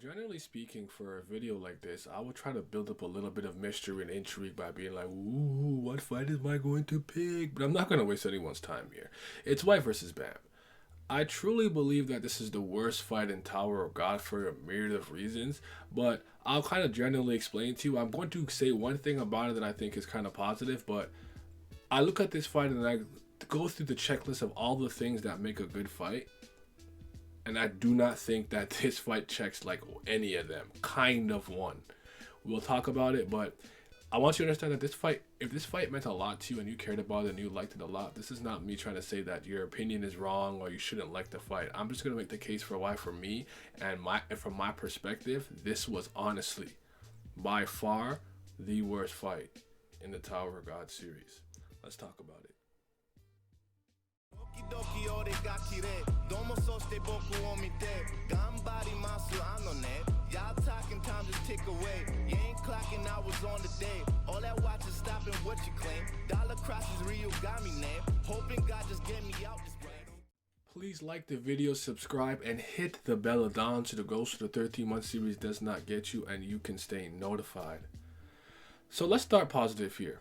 Generally speaking, for a video like this, I would try to build up a little bit of mystery and intrigue by being like, ooh, what fight am I going to pick? But I'm not going to waste anyone's time here. It's White versus Bam. I truly believe that this is the worst fight in Tower of God for a myriad of reasons, but I'll kind of generally explain to you. I'm going to say one thing about it that I think is kind of positive, but I look at this fight and I go through the checklist of all the things that make a good fight, and I do not think that this fight checks like any of them. Kind of one. We'll talk about it, but I want you to understand that this fight, if this fight meant a lot to you and you cared about it and you liked it a lot, this is not me trying to say that your opinion is wrong or you shouldn't like the fight. I'm just gonna make the case for why, for me and from my perspective, this was honestly by far the worst fight in the Tower of God series. Let's talk about it. 時々俺が綺麗どうもそして僕を見て頑張りますあのね Y'all talking time just tick away You ain't clocking hours on the day All that watch is stopping what you claim Dollar crosses real got me name Hoping God just get me out this brain Please like the video, subscribe, and hit the bell down so the Ghost of the 13-month series does not get you and you can stay notified. So let's start positive here.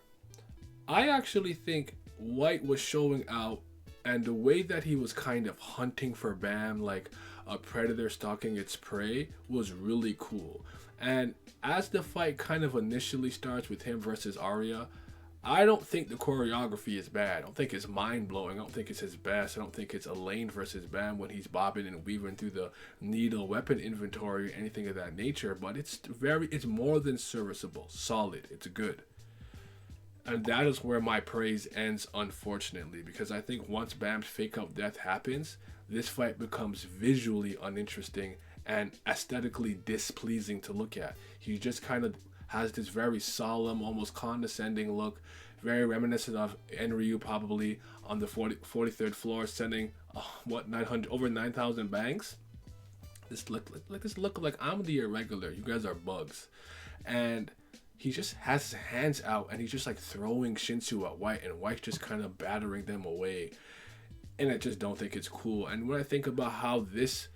I actually think White was showing out, and the way that he was kind of hunting for Bam like a predator stalking its prey was really cool. And as the fight kind of initially starts with him versus Arya, I don't think the choreography is bad. I don't think it's mind-blowing. I don't think it's his best. I don't think it's Elaine versus Bam when he's bobbing and weaving through the needle weapon inventory or anything of that nature. But it's more than serviceable. Solid. It's good. And that is where my praise ends, unfortunately, because I think once Bam's fake out death happens, this fight becomes visually uninteresting and aesthetically displeasing to look at. He just kind of has this very solemn, almost condescending look, very reminiscent of Enryu probably on the 43rd floor sending, over 9,000 bangs? This look like I'm the irregular, you guys are bugs. And he just has his hands out and he's just like throwing Shinsu at White and White's just kind of battering them away. And I just don't think it's cool. And when I think about how this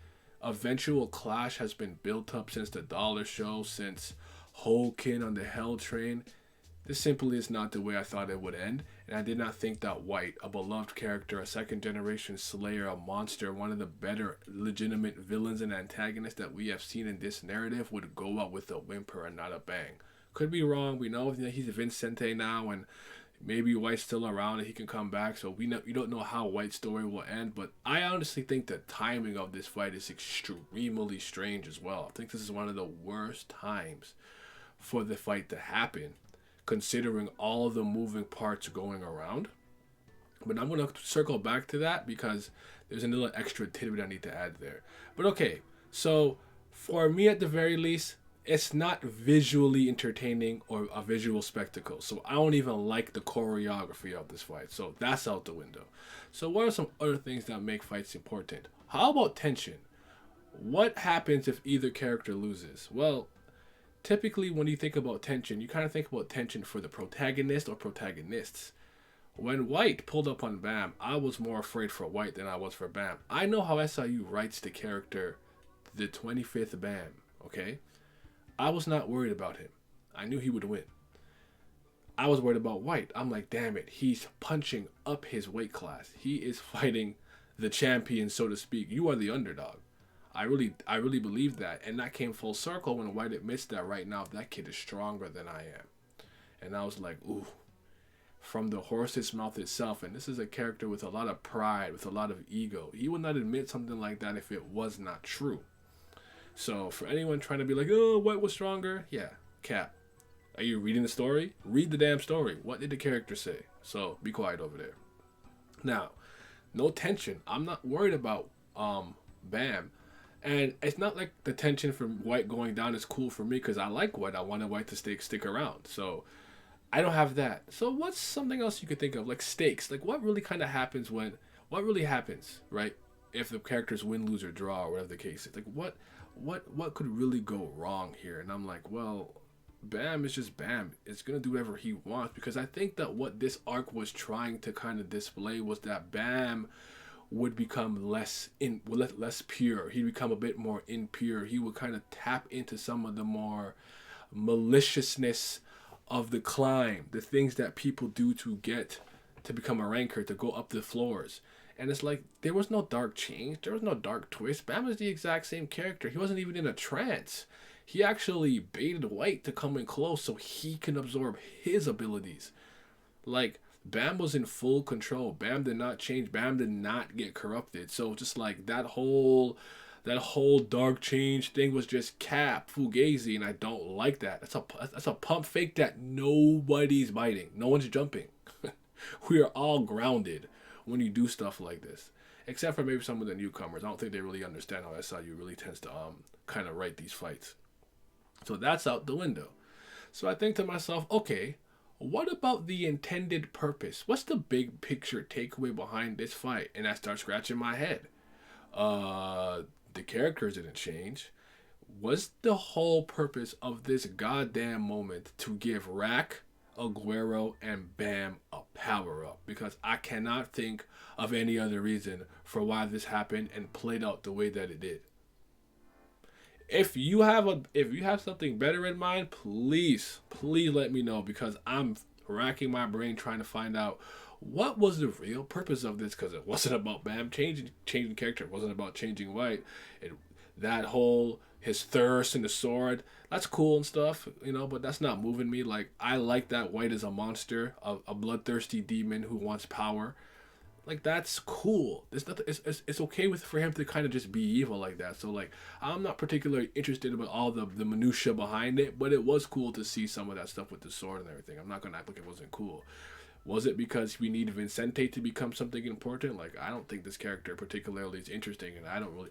eventual clash has been built up since the Dollar Show, since Hokin on the Hell Train, this simply is not the way I thought it would end. And I did not think that White, a beloved character, a second generation slayer, a monster, one of the better legitimate villains and antagonists that we have seen in this narrative, would go out with a whimper and not a bang. Could be wrong. We know that he's Vincente now, and maybe White's still around and he can come back. So we don't know how White's story will end. But I honestly think the timing of this fight is extremely strange as well. I think this is one of the worst times for the fight to happen, considering all the moving parts going around. But I'm going to circle back to that because there's a little extra tidbit I need to add there. But okay, so for me at the very least, it's not visually entertaining or a visual spectacle. So I don't even like the choreography of this fight. So that's out the window. So what are some other things that make fights important? How about tension? What happens if either character loses? Well, typically when you think about tension, you kind of think about tension for the protagonist or protagonists. When White pulled up on Bam, I was more afraid for White than I was for Bam. I know how SIU writes the character, the 25th Bam, okay? I was not worried about him. I knew he would win. I was worried about White. I'm like, damn it, he's punching up his weight class. He is fighting the champion, so to speak. You are the underdog. I really believe that. And that came full circle when White admits that right now that kid is stronger than I am. And I was like, ooh, from the horse's mouth itself. And this is a character with a lot of pride, with a lot of ego. He would not admit something like that if it was not true. So for anyone trying to be like, oh, White was stronger, yeah, cap. Are you reading the story? Read the damn story. What did the character say? So be quiet over there. Now, no tension. I'm not worried about Bam. And it's not like the tension from White going down is cool for me because I like White. I wanted White to stick around. So I don't have that. So what's something else you could think of? Like stakes. Like what really kind of happens what really happens, right? If the characters win, lose, or draw, or whatever the case is. Like what could really go wrong here? And I'm like, well, Bam is just Bam. It's going to do whatever he wants because I think that what this arc was trying to kind of display was that Bam would become less pure. He'd become a bit more impure. He would kind of tap into some of the more maliciousness of the climb, the things that people do to get to become a ranker, to go up the floors. And it's like, there was no dark change. There was no dark twist. Bam is the exact same character. He wasn't even in a trance. He actually baited White to come in close so he can absorb his abilities. Like, Bam was in full control. Bam did not change. Bam did not get corrupted. So just like that whole dark change thing was just cap fugazi, and I don't like that. That's a pump fake that nobody's biting. No one's jumping. We are all grounded when you do stuff like this, except for maybe some of the newcomers. I don't think they really understand how SIU really tends to kind of write these fights. So that's out the window. So I think to myself, okay, what about the intended purpose? What's the big picture takeaway behind this fight? And I start scratching my head. The characters didn't change. Was the whole purpose of this goddamn moment to give Rack, Aguero, and Bam a power up? Because I cannot think of any other reason for why this happened and played out the way that it did. If you have something better in mind, please let me know, because I'm racking my brain trying to find out what was the real purpose of this, because it wasn't about Bam changing character. It wasn't about changing White. That whole his thirst and the sword, that's cool and stuff, but that's not moving me. Like, I like that White is a monster, a bloodthirsty demon who wants power. Like, that's cool. There's nothing. It's okay for him to kind of just be evil like that. So like, I'm not particularly interested about all the minutia behind it, but it was cool to see some of that stuff with the sword and everything. I'm not gonna act like it wasn't cool. Was it because we need Vincente to become something important? Like, I don't think this character particularly is interesting, and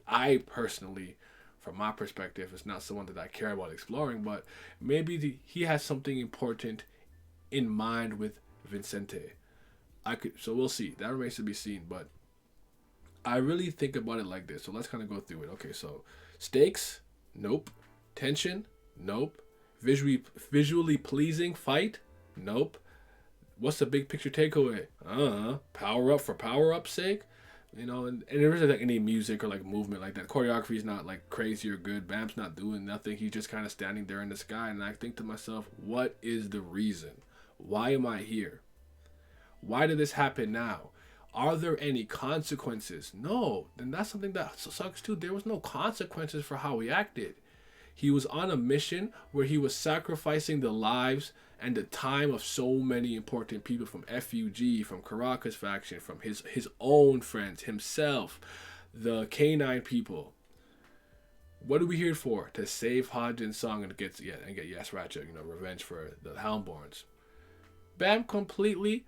I personally, from my perspective, it's not someone that I care about exploring, but maybe he has something important in mind with Vincente. So we'll see. That remains to be seen, but I really think about it like this. So let's kind of go through it. Okay, so stakes, nope. Tension, nope. Visually pleasing fight, nope. What's the big picture takeaway? Power up for power up's sake, and there isn't like any music or like movement like that. Choreography is not like crazy or good. Bam's not doing nothing. He's just kind of standing there in the sky, and I think to myself, what is the reason? Why am I here? Why did this happen now? Are there any consequences? No. Then that's something that sucks too. There was no consequences for how he acted. He was on a mission where he was sacrificing the lives and the time of so many important people, from F.U.G, from Caracas faction, from his own friends, himself, the K9 people. What are we here for? To save Hajin Song and get Yes Ratchet, revenge for the Houndborns. Bam completely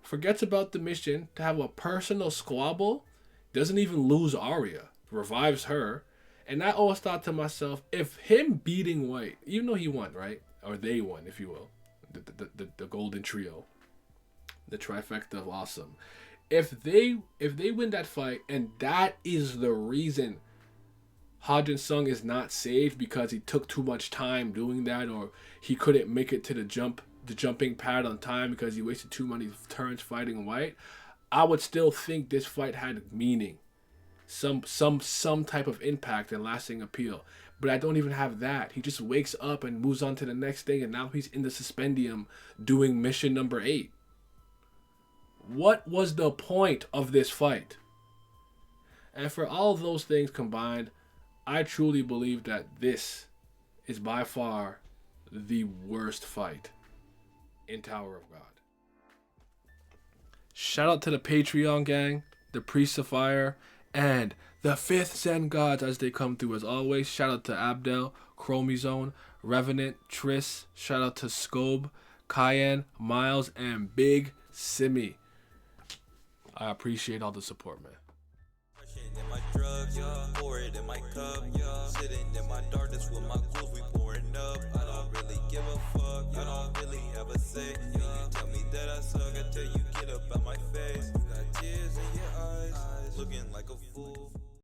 forgets about the mission to have a personal squabble, doesn't even lose Arya, revives her. And I always thought to myself, if him beating White, even though he won, right? Or they won, if you will. The golden trio. The trifecta of awesome. If they win that fight, and that is the reason Hajin Sung is not saved because he took too much time doing that, or he couldn't make it to the jumping pad on time because he wasted too many turns fighting White, I would still think this fight had meaning. Some type of impact and lasting appeal. But I don't even have that. He just wakes up and moves on to the next thing, and now he's in the Suspendium doing mission number 8. What was the point of this fight? And for all of those things combined, I truly believe that this is by far the worst fight in Tower of God. Shout out to the Patreon gang, the Priests of Fire, and the 5th Zen Gods as they come through as always. Shout out to Abdel, Chromizone, Revenant, Triss. Shout out to Scobe, Cayenne, Miles, and Big Simi. I appreciate all the support, man. In my drugs, pour it in my cup, sitting in my darkness with my ghouls, we